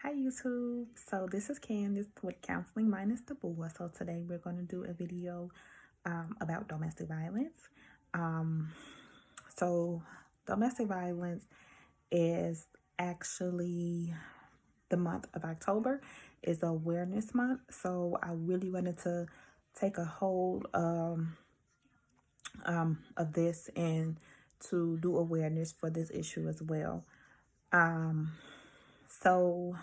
Hi YouTube. So this is Candice with Counseling Minus the Bore. So today we're going to do a video about domestic violence. So domestic violence is actually the month of October is awareness month. So I really wanted to take a hold of this and to do awareness for this issue as well. So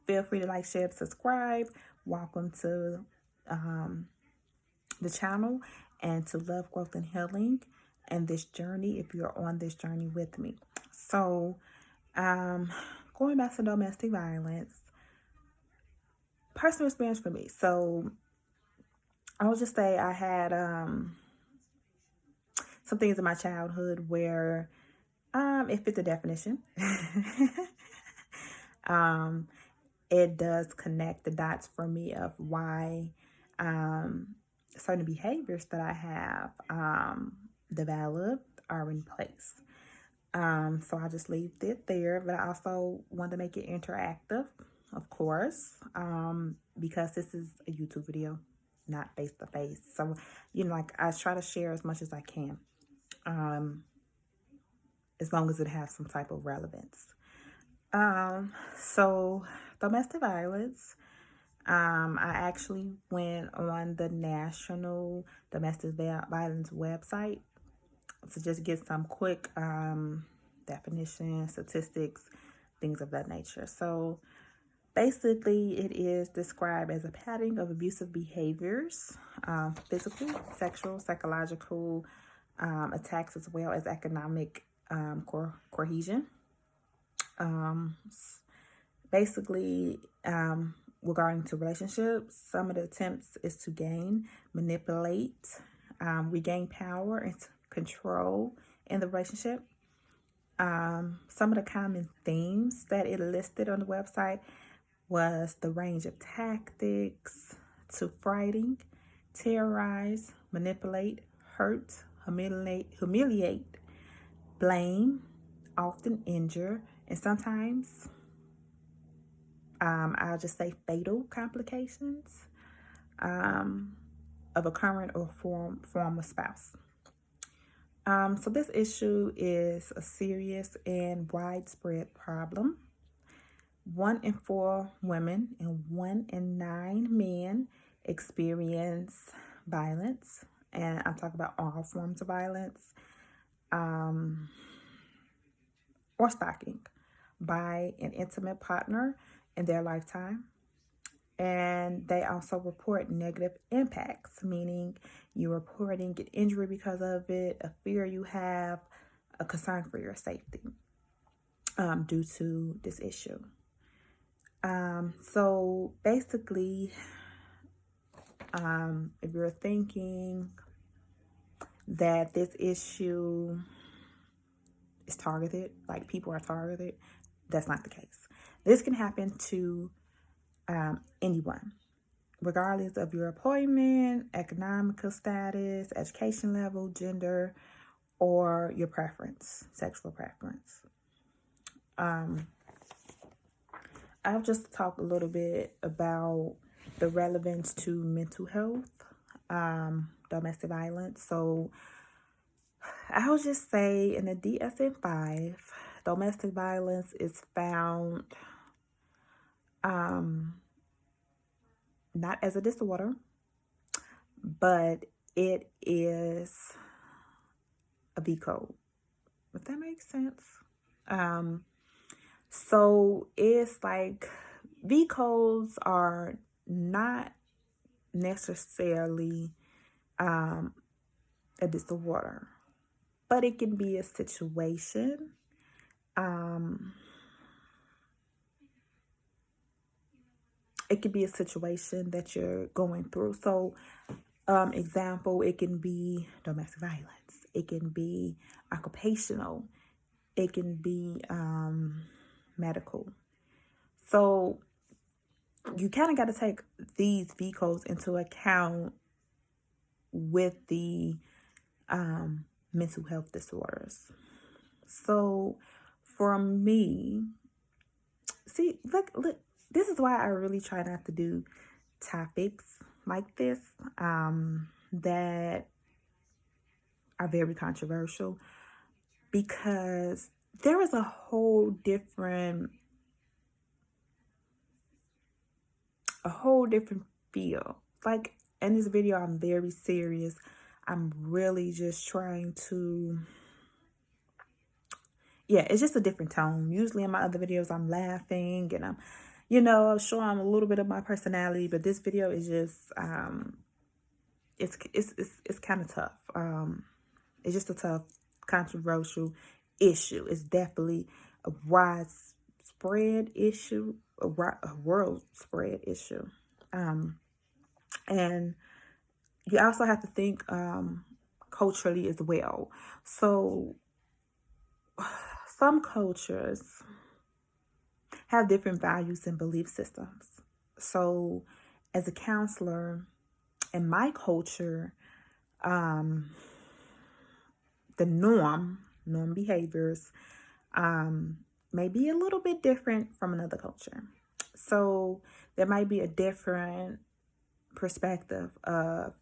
feel free to like, share, subscribe. Welcome to the channel and to Love, Growth, and Healing and this journey if you're on this journey with me. So going back to domestic violence, personal experience for me. So I will just say I had some things in my childhood where it fit the definition. It does connect the dots for me of why certain behaviors that I have developed are in place. So I just leave it there, but I also want to make it interactive, of course, because this is a YouTube video, not face to face. So, like I try to share as much as I can, as long as it has some type of relevance. So domestic violence, I actually went on the National Domestic Violence website to just get some quick definition, statistics, things of that nature. So basically, it is described as a pattern of abusive behaviors, physical, sexual, psychological attacks, as well as economic cohesion. Basically, regarding to relationships, some of the attempts is to gain, manipulate, regain power and control in the relationship. Some of the common themes that it listed on the website was the range of tactics to frighten, terrorize, manipulate, hurt, humiliate, blame, often injure, and sometimes I'll just say fatal complications of a current or former spouse. So this issue is a serious and widespread problem. 1 in 4 women and 1 in 9 men experience violence. And I'm talking about all forms of violence or stalking by an intimate partner in their lifetime. And they also report negative impacts, meaning you're reporting an injury because of it, a fear you have, a concern for your safety due to this issue. So basically, if you're thinking that this issue is targeted, like people are targeted, that's not the case. This can happen to anyone, regardless of your employment, economical status, education level, gender, or your preference, sexual preference. I'll just talk a little bit about the relevance to mental health, domestic violence. So I'll just say in the DSM-5, domestic violence is found not as a disorder, but it is a V code, if that makes sense. So it's like V codes are not necessarily a disorder, but it can be a situation. It could be a situation that you're going through. So, example, it can be domestic violence. It can be occupational. It can be medical. So you kind of got to take these V codes into account with the mental health disorders. So for me, see, look, this is why I really try not to do topics like this that are very controversial, because there is a whole different feel. Like in this video, I'm very serious. I'm really just trying to, yeah, it's just a different tone. Usually in my other videos, I'm laughing and I'm, showing a little bit of my personality, but this video is just, it's kind of tough. It's just a tough, controversial issue. It's definitely a widespread issue, a world spread issue. And you also have to think culturally as well. So some cultures have different values and belief systems. So as a counselor, in my culture, the norm behaviors may be a little bit different from another culture. So there might be a different perspective of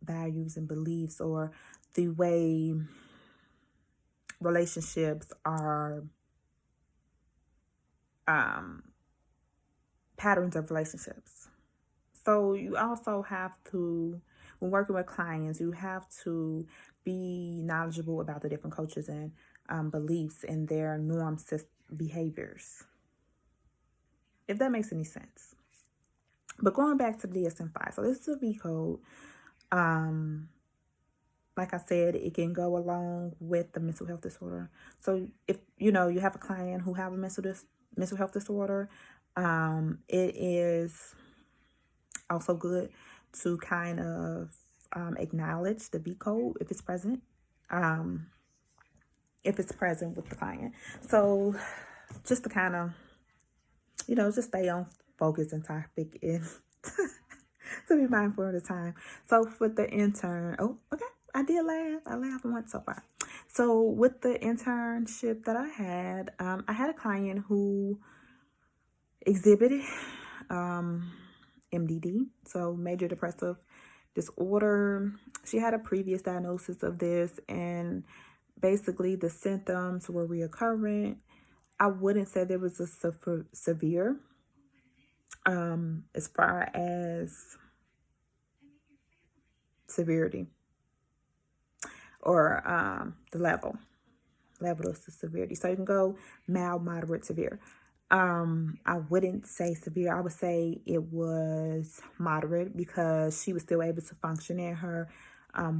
values and beliefs, or the way relationships are, patterns of relationships. So you also have to, when working with clients, you have to be knowledgeable about the different cultures and beliefs and their norms, behaviors, if that makes any sense. But going back to the DSM-5, so this is a V code. Like I said, it can go along with the mental health disorder. So if you have a client who have a mental health disorder, it is also good to kind of acknowledge the V code if it's present. If it's present with the client. So just to kind of, just stay on focus and topic and to be mindful of the time. So for the intern, oh, okay, I did laugh. I laughed once so far. So with the internship that I had a client who exhibited MDD, so major depressive disorder. She had a previous diagnosis of this, and basically the symptoms were reoccurring. I wouldn't say there was a severe as far as severity or the level of severity. So you can go mild, moderate, severe. I wouldn't say severe. I would say it was moderate, because she was still able to function in her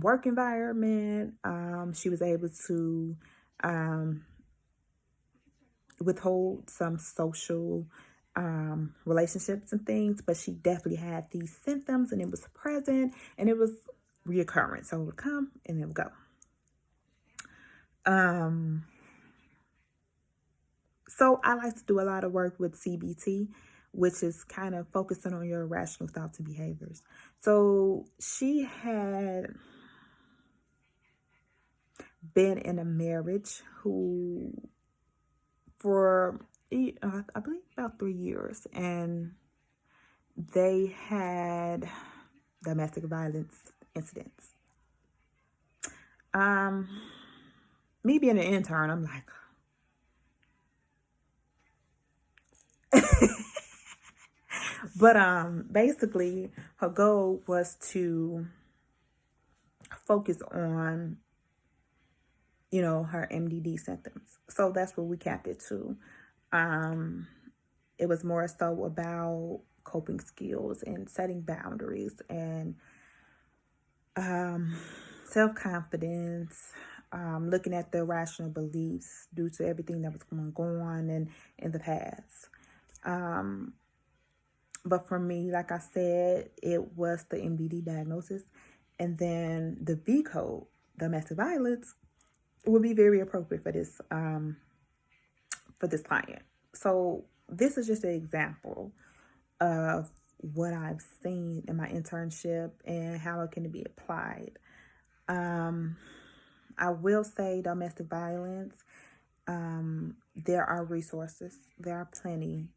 work environment. She was able to withhold some social relationships and things, but she definitely had these symptoms, and it was present, and it was reoccurring. So it would come and it would go. So I like to do a lot of work with CBT, which is kind of focusing on your irrational thoughts and behaviors. So she had been in a marriage for I believe about 3 years, and they had domestic violence incidents. Me being an intern, I'm like, but basically her goal was to focus on her MDD symptoms. So that's where we capped it to. It was more so about coping skills and setting boundaries and self-confidence, looking at the irrational beliefs due to everything that was going on in the past. But for me, like I said, it was the MDD diagnosis, and then the V code, domestic violence, would be very appropriate for this client. So this is just an example of what I've seen in my internship and how it can be applied. I will say domestic violence, there are resources. There are plenty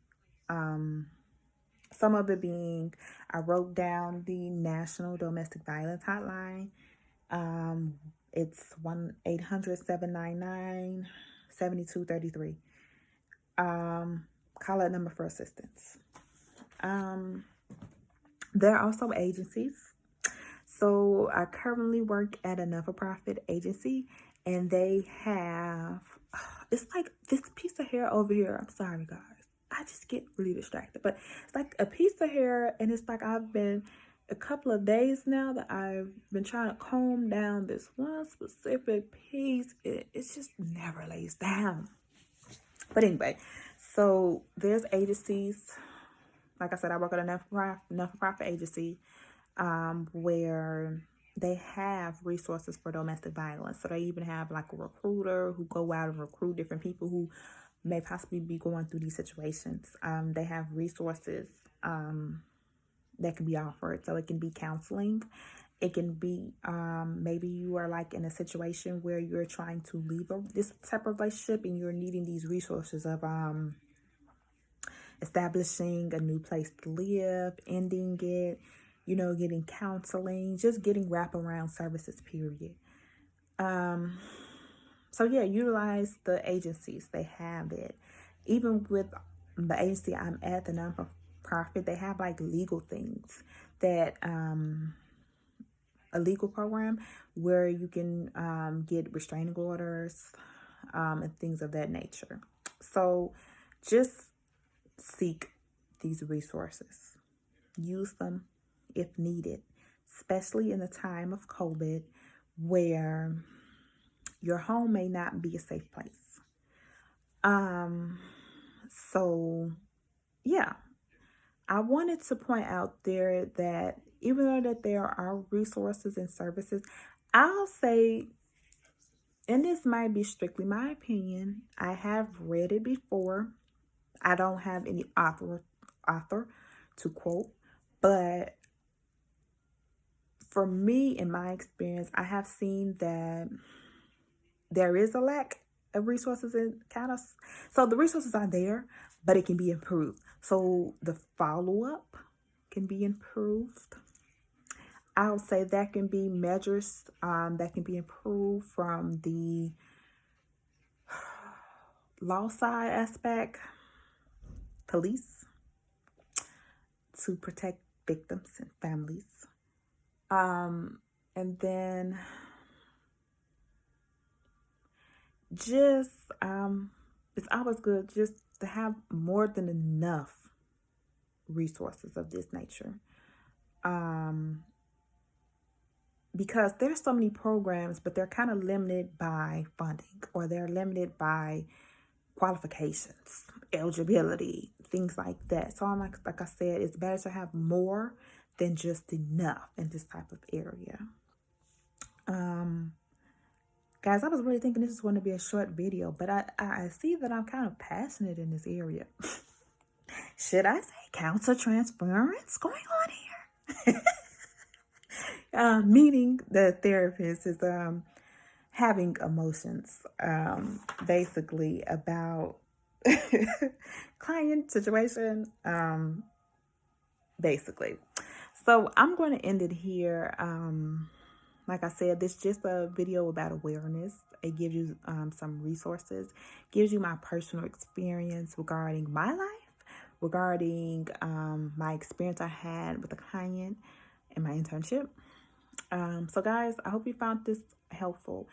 Some of it being, I wrote down the National Domestic Violence Hotline. It's 1-800-799-7233. Call that number for assistance. There are also agencies. So I currently work at a not-for-profit agency, and they have, it's like this piece of hair over here. I'm sorry, guys. I just get really distracted, but it's like a piece of hair, and it's like I've been a couple of days now that I've been trying to comb down this one specific piece. It just never lays down. But anyway, so there's agencies. Like I said, I work at a not-for-profit agency where they have resources for domestic violence. So they even have like a recruiter who go out and recruit different people who may possibly be going through these situations. They have resources that can be offered. So it can be counseling. It can be maybe you are like in a situation where you're trying to leave this type of relationship and you're needing these resources of establishing a new place to live, ending it, getting counseling, just getting wraparound services, period. So yeah, utilize the agencies. They have it. Even with the agency I'm at, the nonprofit, they have like legal things that, a legal program where you can get restraining orders and things of that nature. So just seek these resources. Use them if needed, especially in the time of COVID where your home may not be a safe place. So yeah, I wanted to point out there that even though that there are resources and services, I'll say, and this might be strictly my opinion, I have read it before. I don't have any author to quote, but for me, in my experience, I have seen that there is a lack of resources and so the resources are there, but it can be improved. So the follow-up can be improved. I'll say that can be measures that can be improved from the law side aspect, police, to protect victims and families. And then just, it's always good just to have more than enough resources of this nature. Because there's so many programs, but they're kind of limited by funding, or they're limited by qualifications, eligibility, things like that. So I'm like I said, it's better to have more than just enough in this type of area. Guys, I was really thinking this is going to be a short video, but I see that I'm kind of passionate in this area. Should I say counter transference going on here? Meaning the therapist is having emotions basically about client situation, basically. So I'm going to end it here. Like I said, this is just a video about awareness. It gives you some resources, gives you my personal experience regarding my life, regarding my experience I had with a client in my internship. So guys, I hope you found this helpful.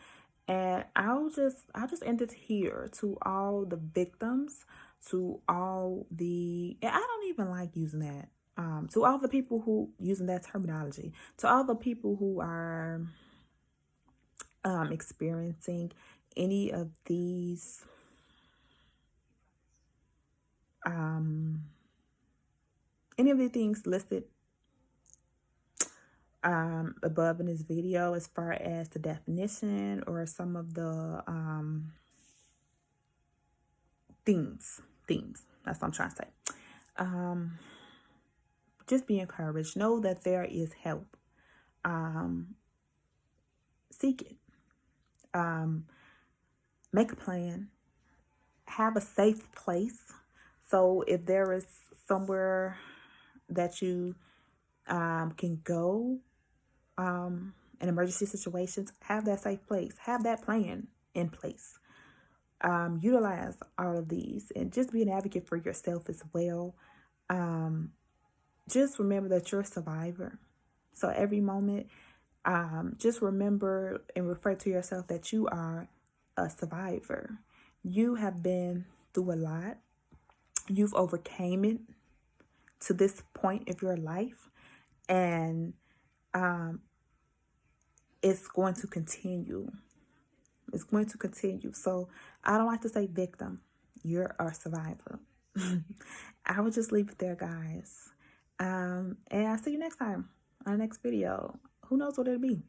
And I'll just end it here. To all the victims, to all the, and I don't even like using that. To all the people who using that terminology, to all the people who are experiencing any of these things listed above in this video, as far as the definition or some of the themes. That's what I'm trying to say. Just be encouraged. Know that there is help. Seek it. Make a plan. Have a safe place. So if there is somewhere that you can go in emergency situations. Have that safe place. Have that plan in place. Utilize all of these and just be an advocate for yourself as well. Just remember that you're a survivor. So every moment, just remember and refer to yourself that you are a survivor. You have been through a lot. You've overcame it to this point of your life, and it's going to continue. It's going to continue. So I don't like to say victim. You're a survivor. I will just leave it there, guys. And I'll see you next time on the next video. Who knows what it'll be?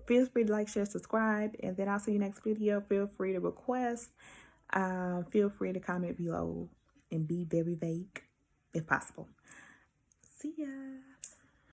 Feel free to like, share, subscribe, and then I'll see you next video. Feel free to request. Feel free to comment below and be very vague if possible. See ya.